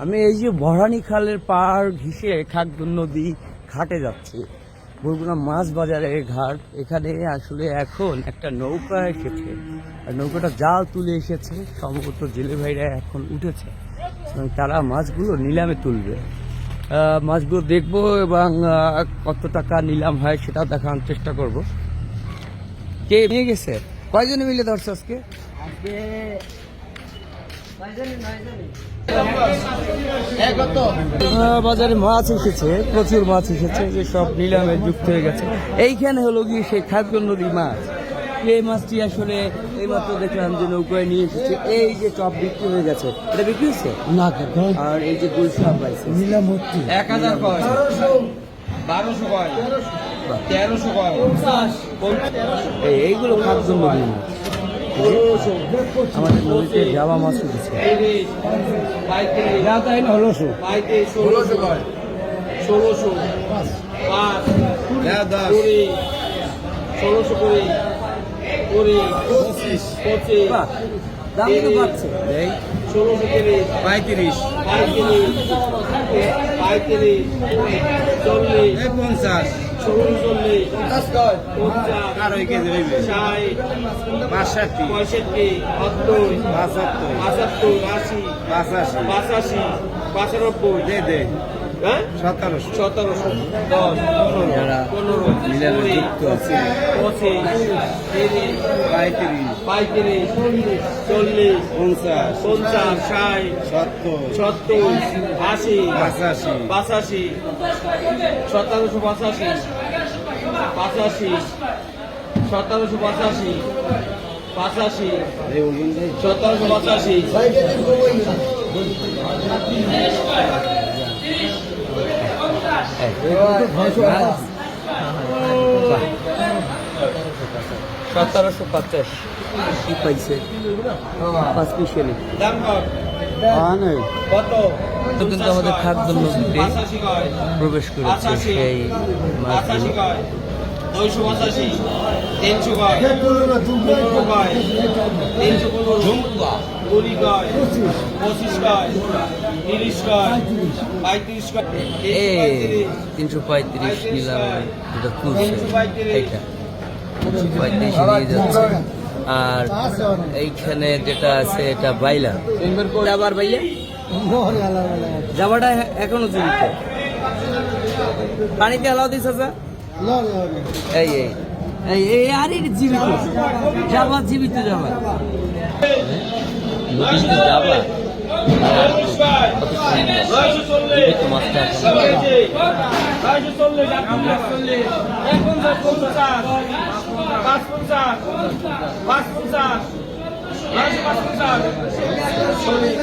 আমি এই যে বরানী খালের পাড় ঘিসে খাগদুন নদী ঘাটে যাচ্ছি, বরগুনা মাছ বাজারের ঘাট। এখানে আসলে এখন একটা নৌকা এসেছে, আর নৌকাটা জাল তুলে এসেছে, সম্ভবত জেলে ভাইরা এখন উঠেছে এবং তারা মাছগুলো নিলামে তুলবে। মাছগুলো দেখবো এবং কত টাকা নিলাম হয় সেটা দেখানোর চেষ্টা করব। কে নিয়ে গেছে? কয়জনে মিলে ধরছে আজকে? বাজারে মাছ এসেছে, প্রচুর মাছ এসেছে, যে সব নিলামে যুক্ত হয়ে গেছে। এইখানে হলো গিয়ে সেই খাগদুন নদীর মাছ। এই মাছটি আসলে এইমাত্র দেখলাম যে নৌকায় নিয়ে এসেছে। এই যে চপ বিক্রি হয়ে গেছে, এটা বিক্রি হচ্ছে না। আর এই যে গুলশা পাইছে নিলাম হচ্ছে 1000 কয়, 1200 কয়, 1300 কয়, এইগুলো খাগদুন নদীর মাছ। আমাদের নদীতে জাবা মাছ উঠেছে। 1600 দাম তো পাচ্ছে 16 করে 35 40 1750 কি পাইছে 5 পিসেলি দাম কত? কিন্তু আমাদের খাগদুন নদীতে প্রবেশ করেছে সেই মাছগুলো। 285 300 কয়, 15 কয়, 315 20 কয়, 25 কয়, 30 কয়, 35 কয়, 335 নিলাম যেটা তুলছে এইটা 335 নিয়ে যাচ্ছে। আর এইখানে যেটা আছে এটা বাইলা, আবার বাইলা জামাটা এখনো জীবিত, পানিতে আলাও দিচ্ছে। এই এই এই আর জীবিত যাবা, জীবিত যাবা নদীতে যাবা।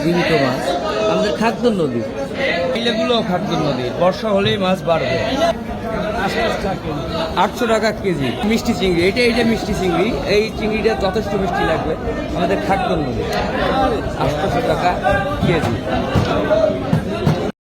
জীবিত মাছ আমাদের খাগদুন নদী, বিলেগুলো খাগদুন নদীর। বর্ষা হলেই মাছ বাড়বে। 800 টাকা কেজি মিষ্টি চিংড়ি। এটা মিষ্টি চিংড়ি, এই চিংড়িটা যথেষ্ট মিষ্টি লাগবে। আমাদের খাগদুন নদী 800 টাকা কেজি।